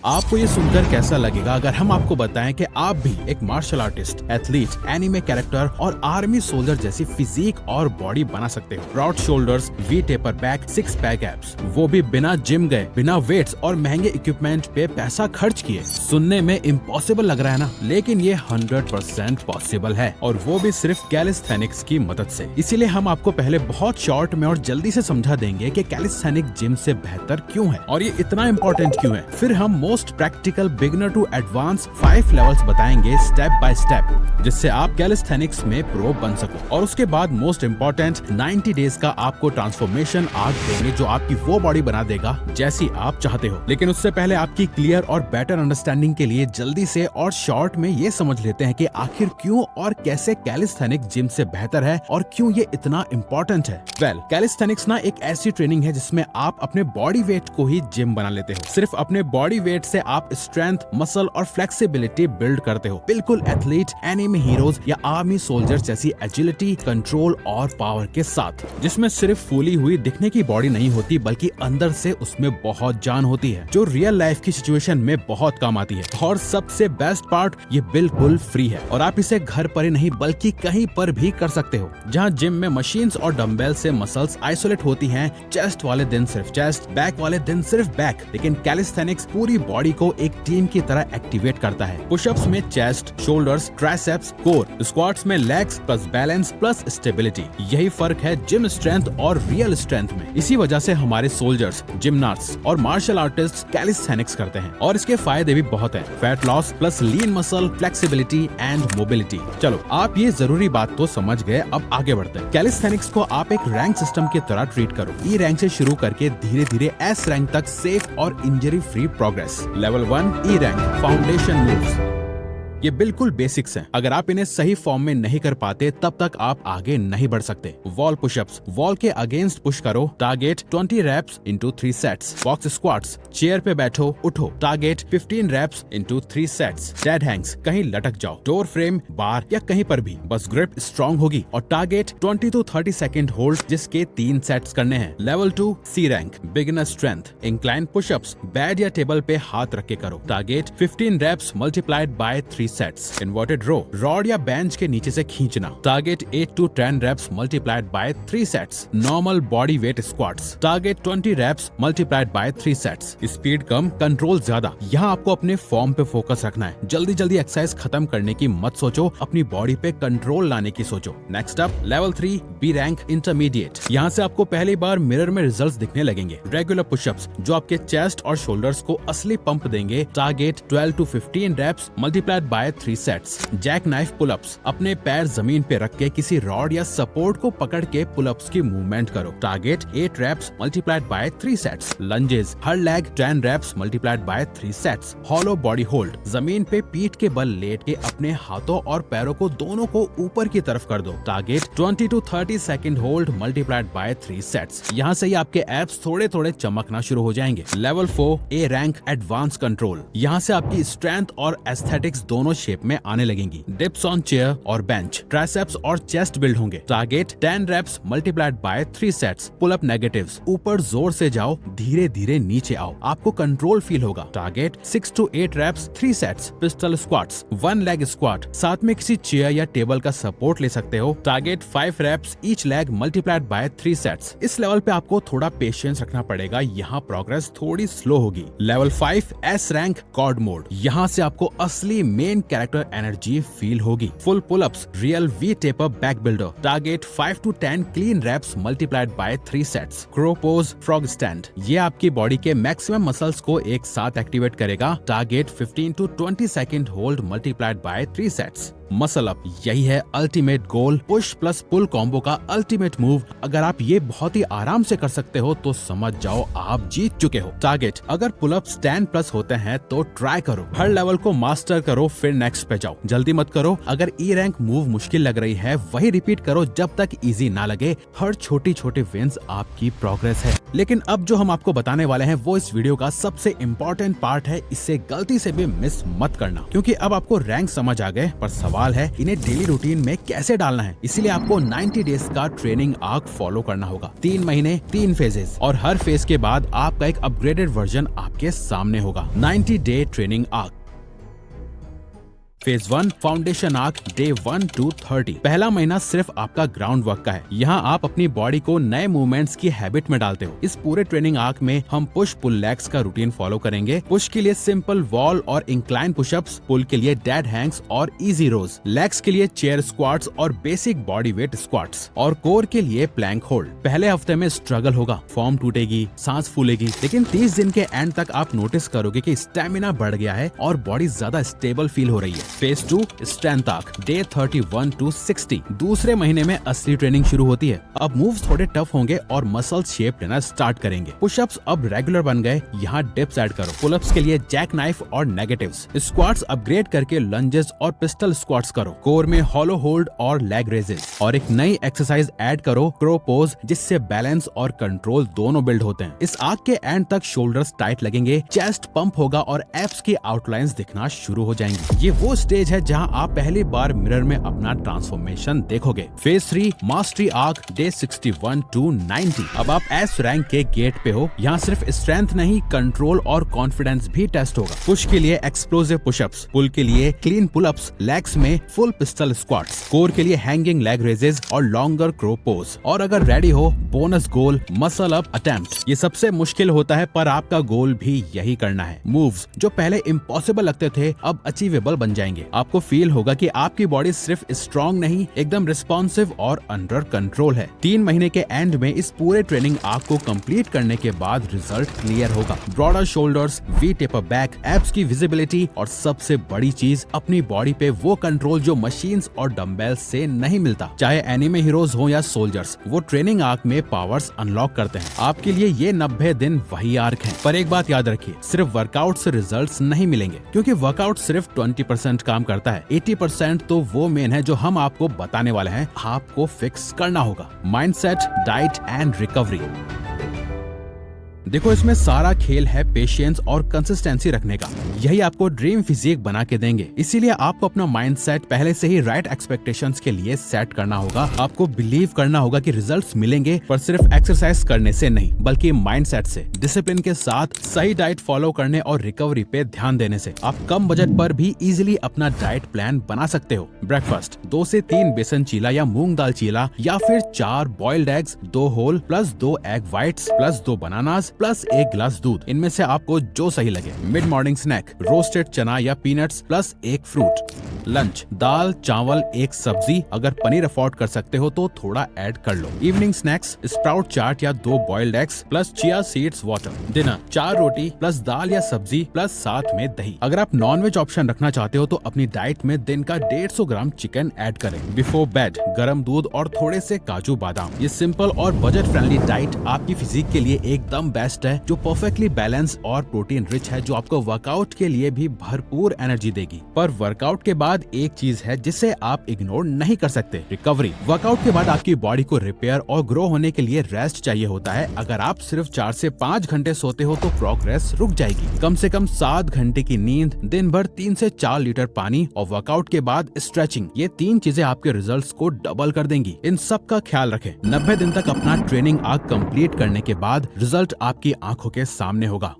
आपको ये सुनकर कैसा लगेगा अगर हम आपको बताएं कि आप भी एक martial artist, athlete, anime character और आर्मी सोल्जर जैसी फिजिक और बॉडी बना सकते हो। Broad shoulders, V taper back, 6 pack abs, वो भी बिना जिम गए, बिना वेट्स और महंगे इक्विपमेंट पे पैसा खर्च किए। सुनने में इम्पॉसिबल लग रहा है ना, लेकिन ये 100% पॉसिबल है, और वो भी सिर्फ कैलिस्थेनिक्स की मदद से। इसीलिए हम आपको पहले बहुत शॉर्ट में और जल्दी से समझा देंगे कि कैलिस्थेनिक जिम से बेहतर क्यों है और ये इतना इम्पोर्टेंट क्यों है। फिर हम most practical beginner to advance 5 levels बताएंगे स्टेप बाय स्टेप, जिससे आप कैलिस्थेनिक्स में प्रो बन सको। और उसके बाद मोस्ट इम्पोर्टेंट 90 डेज का आपको ट्रांसफॉर्मेशन आर्क देंगे, जो आपकी वो बॉडी बना देगा जैसी आप चाहते हो। लेकिन उससे पहले आपकी क्लियर और बेटर अंडरस्टैंडिंग के लिए जल्दी से और शॉर्ट में ये समझ लेते हैं कि आखिर क्यों और कैसे कैलिस्थेनिक जिम से बेहतर है और क्यों ये इतना इम्पोर्टेंट है। कैलिस्थेनिक्स ना एक ऐसी ट्रेनिंग है जिसमें आप अपने बॉडी वेट को ही जिम बना लेते हो। सिर्फ अपने बॉडी वेट से आप स्ट्रेंथ, मसल और फ्लेक्सिबिलिटी बिल्ड करते हो, बिल्कुल एथलीट, एनिमे हीरोज या आर्मी सोल्जर्स जैसी एजिलिटी, कंट्रोल और पावर के साथ, जिसमें सिर्फ फूली हुई दिखने की बॉडी नहीं होती बल्कि अंदर से उसमें बहुत जान होती है, जो रियल लाइफ की सिचुएशन में बहुत काम आती है। और सबसे बेस्ट पार्ट, ये बिल्कुल फ्री है और आप इसे घर पर ही नहीं बल्कि कहीं पर भी कर सकते हो। जहाँ जिम में मशीन्स और डंबेल से मसल्स आइसोलेट होती हैं, चेस्ट वाले दिन सिर्फ चेस्ट, बैक वाले दिन सिर्फ बैक, लेकिन कैलिस्थेनिक्स पूरी बॉडी को एक टीम की तरह एक्टिवेट करता है। पुशअप्स में chest, shoulders, triceps, core, squats में legs plus balance plus stability. यही फर्क है जिम स्ट्रेंथ और रियल स्ट्रेंथ में। इसी वजह से हमारे सोल्जर्स, जिमनास्ट्स और मार्शल आर्टिस्ट कैलिस्थेनिक्स करते हैं, और इसके फायदे भी बहुत हैं। Fat loss plus lean muscle, flexibility and mobility. चलो, आप ये जरूरी बात तो समझ गए, अब आगे बढ़ते हैं। कैलिस्थेनिक्स को आप एक रैंक सिस्टम की तरह ट्रीट करो। ई रैंक से शुरू करके धीरे धीरे एस रैंक तक सेफ और injury free progress. Level 1 E rank, foundation moves. ये बिल्कुल बेसिक्स हैं। अगर आप इन्हें सही फॉर्म में नहीं कर पाते तब तक आप आगे नहीं बढ़ सकते। वॉल पुशअप्स, वॉल के अगेंस्ट पुश करो, target 20 reps into 3 sets. Box squats, chair पे बैठो, उठो, target 15 reps into 3 sets. Dead hangs, कहीं लटक जाओ, डोर फ्रेम, बार या कहीं पर भी, बस ग्रिप स्ट्रॉन्ग होगी, और टारगेट 20 to 30 सेकंड होल्ड, जिसके 3 सेट्स करने हैं। Level 2 C rank, beginner strength, incline pushups, bed या टेबल पे हाथ रख के करो, target 15 reps multiplied by 3 sets. Inverted row, rod या बेंच के नीचे से खींचना, target 8 to 10 reps multiplied by 3 sets. Normal body weight squats, target 20 reps multiplied by 3 sets. Speed कम, कंट्रोल ज्यादा। यहाँ आपको अपने फॉर्म पे फोकस रखना है। जल्दी जल्दी एक्सरसाइज खत्म करने की मत सोचो, अपनी बॉडी पे कंट्रोल लाने की सोचो। Next up level 3 B rank, intermediate. यहाँ से आपको पहली बार मिरर में रिजल्ट्स दिखने लगेंगे। रेगुलर पुशअप्स, जो आपके चेस्ट और शोल्डर्स को असली पंप देंगे, target 12 to 15 reps multiplied by 3 sets. Jack knife pullups, अपने पैर जमीन पे रख के किसी रॉड या सपोर्ट को पकड़ के पुलअप्स की मूवमेंट करो, target 8 reps multiplied by 3 sets. Lunges, हर leg 10 reps multiplied by 3 sets. Hollow body hold, जमीन पे पीठ के बल लेट के अपने हाथों और पैरों को दोनों को ऊपर की तरफ कर दो, target 20 to 30 second hold multiplied by 3 sets. यहाँ से ही आपके एब्स थोड़े थोड़े चमकना शुरू हो जाएंगे। Level 4 A rank, advance control. यहाँ से आपकी स्ट्रेंथ और एस्थेटिक्स दोनों शेप में आने लगेंगी। डिप्स ऑन चेयर और बेंच, ट्राइसेप्स और चेस्ट बिल्ड होंगे, target 10 reps multiplied by 3 sets. Pull up negatives, ऊपर जोर से जाओ, धीरे धीरे नीचे आओ, आपको कंट्रोल फील होगा, target 6 to 8 reps 3 sets. Pistol squats, 1 leg squat, साथ में किसी चेयर या टेबल का सपोर्ट ले सकते हो, target 5 reps each leg multiplied by 3 sets. इस लेवल पे आपको थोड़ा पेशेंस रखना पड़ेगा, यहाँ प्रोग्रेस थोड़ी स्लो होगी। Level 5 S rank, cord mode. यहाँ से आपको असली मेन कैरेक्टर एनर्जी फील होगी। Full pullups, real V taper back builder, target 5 to 10 clean reps multiplied by 3 sets. Crow pose, frog stand, ये आपकी बॉडी के मैक्सिमम मसल्स को एक साथ एक्टिवेट करेगा, target 15 to 20 second hold multiplied by 3 sets. Muscle up, यही है ultimate goal, push plus पुल combo का अल्टीमेट मूव। अगर आप ये बहुत ही आराम से कर सकते हो तो समझ जाओ आप जीत चुके हो। टारगेट, अगर पुल अप 10 प्लस होते हैं तो ट्राई करो, हर लेवल को मास्टर करो, फिर नेक्स्ट पे जाओ। जल्दी मत करो, अगर ई रैंक मूव मुश्किल लग रही है वही रिपीट करो जब तक इजी ना लगे। हर छोटी छोटी विंस आपकी प्रोग्रेस है। लेकिन अब जो हम आपको बताने वाले हैं वो इस वीडियो का सबसे इम्पोर्टेंट पार्ट है, इसे गलती से भी मिस मत करना, क्योंकि अब आपको रैंक समझ आ गए, पर सवाल सवाल है इन्हें डेली रूटीन में कैसे डालना है। इसीलिए आपको 90 डेज का ट्रेनिंग आर्क फॉलो करना होगा। 3 महीने 3 फेजेस और हर फेज के बाद आपका एक अपग्रेडेड वर्जन आपके सामने होगा। 90 day training arc. Phase 1 foundation arc day 1 to 30। पहला महीना सिर्फ आपका ग्राउंड वर्क का है। यहाँ आप अपनी बॉडी को नए मूवमेंट्स की हैबिट में डालते हो। इस पूरे ट्रेनिंग आर्क में हम पुश पुल लेग्स का रूटीन फॉलो करेंगे। पुश के लिए सिंपल वॉल और इंक्लाइन पुशअप्स, पुल के लिए डेड हैंग्स और इजी रोज, लेग्स के लिए चेयर स्क्वाट्स और बेसिक बॉडी वेट स्क्वाट्स, और कोर के लिए प्लैंक होल्ड। पहले हफ्ते में स्ट्रगल होगा, फॉर्म टूटेगी, सांस फूलेगी, लेकिन 30 दिन के एंड तक आप नोटिस करोगे कि स्टेमिना बढ़ गया है और बॉडी ज्यादा स्टेबल फील हो रही है। Phase 2 strength arc day 31 to 60। दूसरे महीने में असली ट्रेनिंग शुरू होती है। अब मूव्स थोड़े टफ होंगे और मसल शेप लेना स्टार्ट करेंगे। पुशअप्स अब रेगुलर बन गए, यहाँ डिप्स ऐड करो। पुलअप्स के लिए जैक नाइफ और नेगेटिव्स। स्क्वाट्स अपग्रेड करके लंजेस और पिस्टल स्क्वाट्स करो। कोर में हॉलो होल्ड और लेग रेजेस, और एक नई एक्सरसाइज ऐड करो, क्रो पोज, जिससे बैलेंस और कंट्रोल दोनों बिल्ड होते हैं। इस आर्क के एंड तक शोल्डर्स टाइट लगेंगे, चेस्ट पंप होगा और एब्स की आउटलाइंस दिखना शुरू हो जाएंगी। ये वो स्टेज है जहां आप पहली बार मिरर में अपना ट्रांसफॉर्मेशन देखोगे। Phase 3 mastery arc day 61 to 90। अब आप एस रैंक के गेट पे हो। यहाँ सिर्फ स्ट्रेंथ नहीं, कंट्रोल और कॉन्फिडेंस भी टेस्ट होगा। पुश के लिए एक्सप्लोसिव पुशअप्स, पुल के लिए क्लीन पुलअप्स, लेग्स में फुल पिस्टल स्क्वाट्स, कोर के लिए हैंगिंग लेग रेजेस और लॉन्गर क्रो पोज, और अगर रेडी हो बोनस गोल मसल अप अटेम्प्ट। ये सबसे मुश्किल होता है, पर आपका गोल भी यही करना है। मूव्स जो पहले इम्पॉसिबल लगते थे अब अचीवेबल बन जाएंगे। आपको फील होगा कि आपकी बॉडी सिर्फ स्ट्रॉन्ग नहीं, एकदम रिस्पॉन्सिव और अंडर कंट्रोल है। 3 महीने के एंड में इस पूरे ट्रेनिंग आर्क को कंप्लीट करने के बाद रिजल्ट क्लियर होगा। Broader shoulders, V taper back, abs की विजिबिलिटी, और सबसे बड़ी चीज अपनी बॉडी पे वो कंट्रोल जो मशीन्स और डंबेल्स से नहीं मिलता। चाहे एनिमे हीरोज हो या सोल्जर्स, वो ट्रेनिंग आर्क में पावर्स अनलॉक करते हैं। आपके लिए ये 90 दिन वही आर्क है। पर एक बात याद रखिए, सिर्फ वर्कआउट से रिजल्ट्स नहीं मिलेंगे, क्योंकि वर्कआउट सिर्फ 20% काम करता है। 80% तो वो मेन है जो हम आपको बताने वाले हैं, आपको फिक्स करना होगा। Mindset, diet and recovery. देखो, इसमें सारा खेल है पेशेंस और कंसिस्टेंसी रखने का। यही आपको ड्रीम फिजिक बना के देंगे। इसीलिए आपको अपना माइंडसेट पहले से ही राइट एक्सपेक्टेशंस के लिए सेट करना होगा। आपको बिलीव करना होगा कि रिजल्ट्स मिलेंगे, पर सिर्फ एक्सरसाइज करने से नहीं, बल्कि माइंडसेट से, डिसिप्लिन के साथ, सही डाइट फॉलो करने और रिकवरी पे ध्यान देने से। आप कम बजट पर भी इजीली अपना डाइट प्लान बना सकते हो। ब्रेकफास्ट 2 से 3 बेसन चीला या मूंग दाल चीला, या फिर 4 boiled eggs, 2 whole plus 2 egg whites plus 2 bananas plus 1 glass दूध। इनमें से आपको जो सही लगे। मिड मॉर्निंग स्नैक रोस्टेड चना या पीनट्स प्लस 1 फ्रूट। लंच दाल चावल 1 सब्जी, अगर पनीर अफोर्ड कर सकते हो तो थोड़ा ऐड कर लो। इवनिंग स्नैक्स स्प्राउट चाट या 2 boiled eggs plus chia seeds water. Dinner 4 रोटी प्लस दाल या सब्जी प्लस साथ में दही। अगर आप नॉनवेज ऑप्शन रखना चाहते हो तो अपनी डाइट में दिन का 150 ग्राम चिकन ऐड करें। बिफोर बेड गर्म दूध और थोड़े से काजू बादाम। ये सिंपल और बजट फ्रेंडली डाइट आपकी फिजिक के लिए एकदम बेस्ट है, जो परफेक्टली बैलेंस और प्रोटीन रिच है, जो आपको वर्कआउट के लिए भी भरपूर एनर्जी देगी। पर वर्कआउट के बाद एक चीज है जिसे आप इग्नोर नहीं कर सकते, रिकवरी। वर्कआउट के बाद आपकी बॉडी को रिपेयर और ग्रो होने के लिए रेस्ट चाहिए होता है। अगर आप सिर्फ 4 से 5 घंटे सोते हो तो प्रोग्रेस रुक जाएगी। कम से कम 7 घंटे की नींद, दिन भर 3 से 4 लीटर पानी और वर्कआउट के बाद स्ट्रेचिंग, ये 3 चीजें आपके रिजल्ट्स को डबल कर देंगी। इन सब का ख्याल रखें। 90 दिन तक अपना ट्रेनिंग आर्क कंप्लीट करने के बाद रिजल्ट आपकी आंखों के सामने होगा।